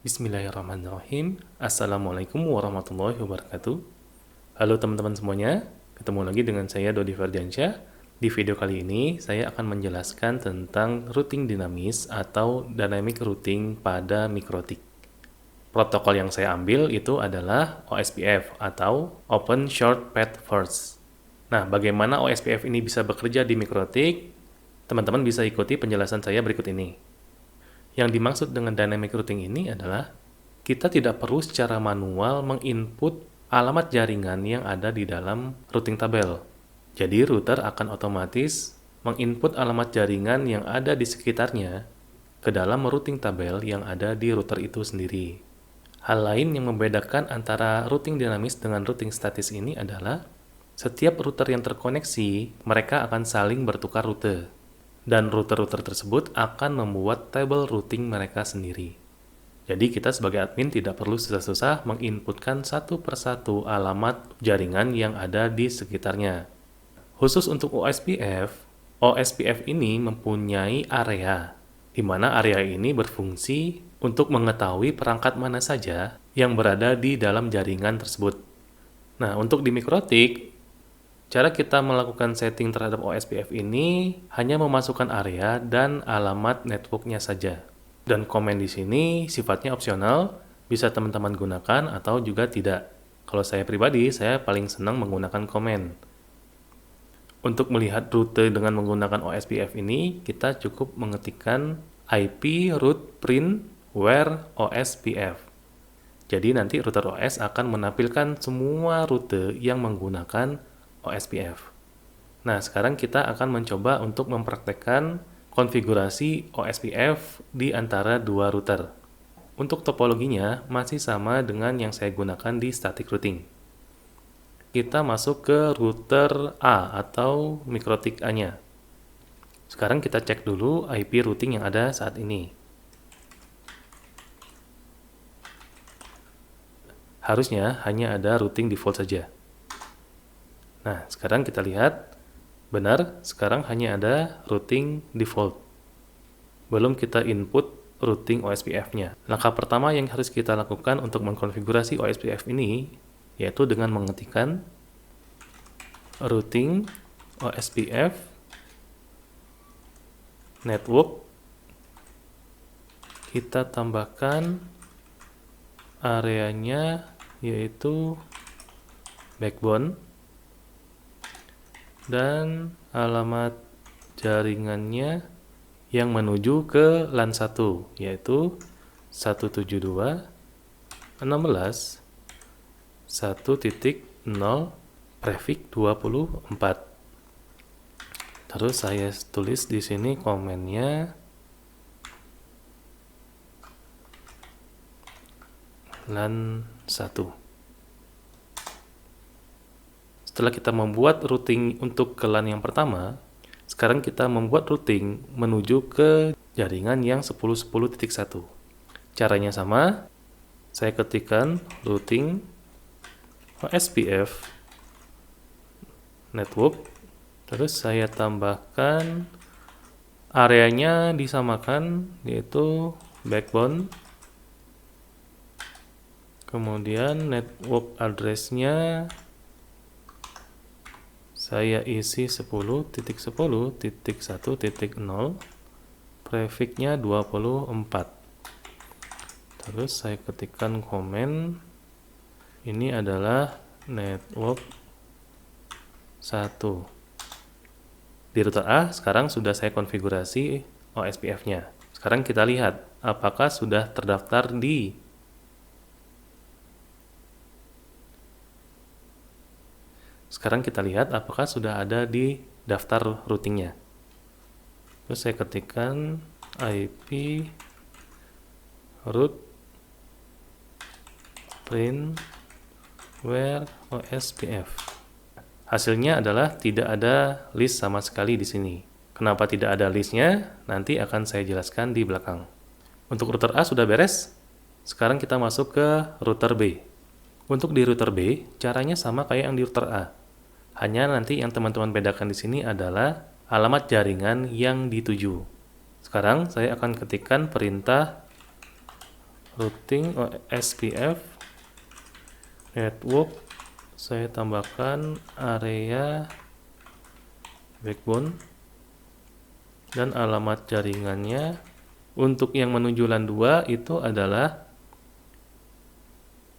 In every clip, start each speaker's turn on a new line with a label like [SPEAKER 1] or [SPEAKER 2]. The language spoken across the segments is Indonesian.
[SPEAKER 1] Bismillahirrahmanirrahim. Assalamualaikum warahmatullahi wabarakatuh. Halo teman-teman semuanya, ketemu lagi dengan saya Dodi Ferdiansyah. Di video kali ini, saya akan menjelaskan tentang routing dinamis atau dynamic routing pada mikrotik. Protokol yang saya ambil itu adalah OSPF atau Open Short Path First. Nah, bagaimana OSPF ini bisa bekerja di mikrotik? Teman-teman bisa ikuti penjelasan saya berikut ini. Yang dimaksud dengan dynamic routing ini adalah kita tidak perlu secara manual menginput alamat jaringan yang ada di dalam routing tabel. Jadi router akan otomatis menginput alamat jaringan yang ada di sekitarnya ke dalam routing tabel yang ada di router itu sendiri. Hal lain yang membedakan antara routing dinamis dengan routing statis ini adalah setiap router yang terkoneksi, mereka akan saling bertukar rute. Dan router-router tersebut akan membuat table routing mereka sendiri. Jadi kita sebagai admin tidak perlu susah-susah menginputkan satu persatu alamat jaringan yang ada di sekitarnya. Khusus untuk OSPF ini mempunyai area, di mana area ini berfungsi untuk mengetahui perangkat mana saja yang berada di dalam jaringan tersebut. Nah, untuk di mikrotik, cara kita melakukan setting terhadap OSPF ini hanya memasukkan area dan alamat networknya saja. Dan komen di sini sifatnya opsional, bisa teman-teman gunakan atau juga tidak. Kalau saya pribadi, saya paling senang menggunakan komen. Untuk melihat rute dengan menggunakan OSPF ini, kita cukup mengetikkan IP route print where OSPF. Jadi nanti router OS akan menampilkan semua rute yang menggunakan OSPF. Nah, sekarang kita akan mencoba untuk mempraktekkan konfigurasi OSPF di antara dua router. Untuk topologinya masih sama dengan yang saya gunakan di static routing. Kita masuk ke router A atau mikrotik A-nya. Sekarang kita cek dulu IP routing yang ada saat ini. Harusnya hanya ada routing default saja. Nah, sekarang kita lihat, benar, sekarang hanya ada routing default. Belum kita input routing OSPF-nya. Langkah pertama yang harus kita lakukan untuk mengkonfigurasi OSPF ini, yaitu dengan mengetikkan routing OSPF network. Kita tambahkan areanya, yaitu backbone. Dan alamat jaringannya yang menuju ke LAN 1, yaitu 172.16.1.0 prefix 24. Terus saya tulis di sini komennya LAN 1. Setelah kita membuat routing untuk ke LAN yang pertama, sekarang kita membuat routing menuju ke jaringan yang 10.10.1. Caranya sama, saya ketikkan routing OSPF network, terus saya tambahkan areanya disamakan, yaitu backbone, kemudian network address-nya saya isi 10.10.1.0, prefix-nya 24. Terus saya ketikkan komen, ini adalah network 1. Di router A sekarang sudah saya konfigurasi OSPF-nya. Sekarang kita lihat apakah sudah terdaftar di ada di daftar routingnya. Terus saya ketikkan IP route print where OSPF. Hasilnya adalah tidak ada list sama sekali di sini. Kenapa tidak ada listnya? Nanti akan saya jelaskan di belakang. Untuk router A sudah beres. Sekarang kita masuk ke router B. Untuk di router B, caranya sama kayak yang di router A. Hanya nanti yang teman-teman bedakan di sini adalah alamat jaringan yang dituju. Sekarang saya akan ketikkan perintah routing OSPF network, saya tambahkan area backbone dan alamat jaringannya untuk yang menuju LAN 2 itu adalah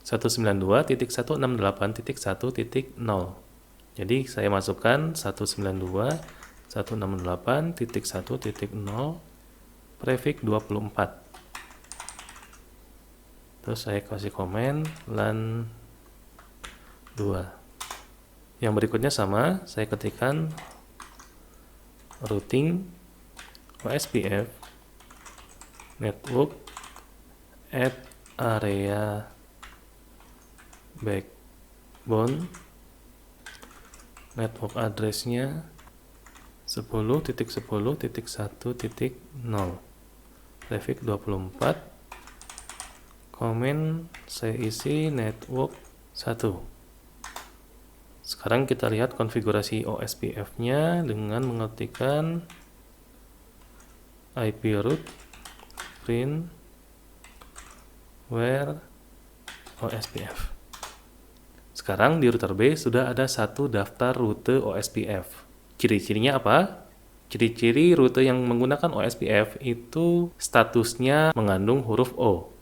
[SPEAKER 1] 192.168.1.0. Jadi saya masukkan 192.168.1.0 prefix 24. Terus saya kasih komen LAN 2. Yang berikutnya sama, saya ketikkan routing OSPF network at area backbone, network address-nya 10.10.1.0 prefix 24. Komen saya isi network 1. Sekarang kita lihat konfigurasi OSPF-nya dengan mengetikkan IP root print where OSPF. Sekarang di router B sudah ada satu daftar rute OSPF. Ciri-cirinya apa? Ciri-ciri rute yang menggunakan OSPF itu statusnya mengandung huruf O.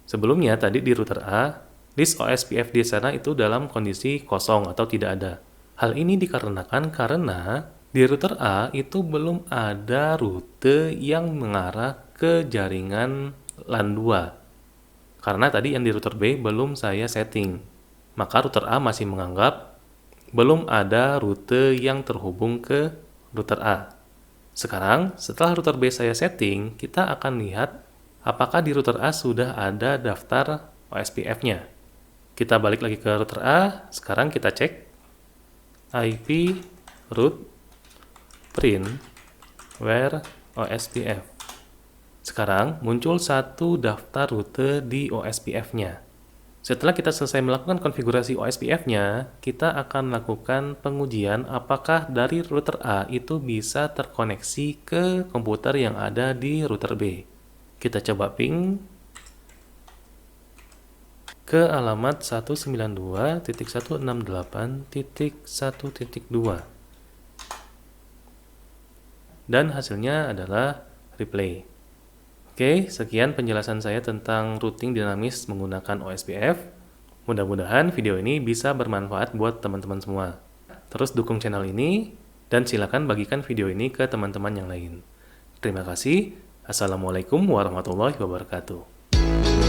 [SPEAKER 1] Sebelumnya tadi di router A, list OSPF di sana itu dalam kondisi kosong atau tidak ada. Hal ini dikarenakan karena di router A itu belum ada rute yang mengarah ke jaringan LAN 2. Karena tadi yang di router B belum saya setting. Maka router A masih menganggap belum ada rute yang terhubung ke router A. Sekarang, setelah router B saya setting, kita akan lihat apakah di router A sudah ada daftar OSPF-nya. Kita balik lagi ke router A, sekarang kita cek IP root print where OSPF. Sekarang muncul satu daftar rute di OSPF-nya. Setelah kita selesai melakukan konfigurasi OSPF-nya, kita akan melakukan pengujian apakah dari router A itu bisa terkoneksi ke komputer yang ada di router B. Kita coba ping ke alamat 192.168.1.2 dan hasilnya adalah replay. Oke, sekian penjelasan saya tentang routing dinamis menggunakan OSPF. Mudah-mudahan video ini bisa bermanfaat buat teman-teman semua. Terus dukung channel ini dan silakan bagikan video ini ke teman-teman yang lain. Terima kasih. Assalamualaikum warahmatullahi wabarakatuh.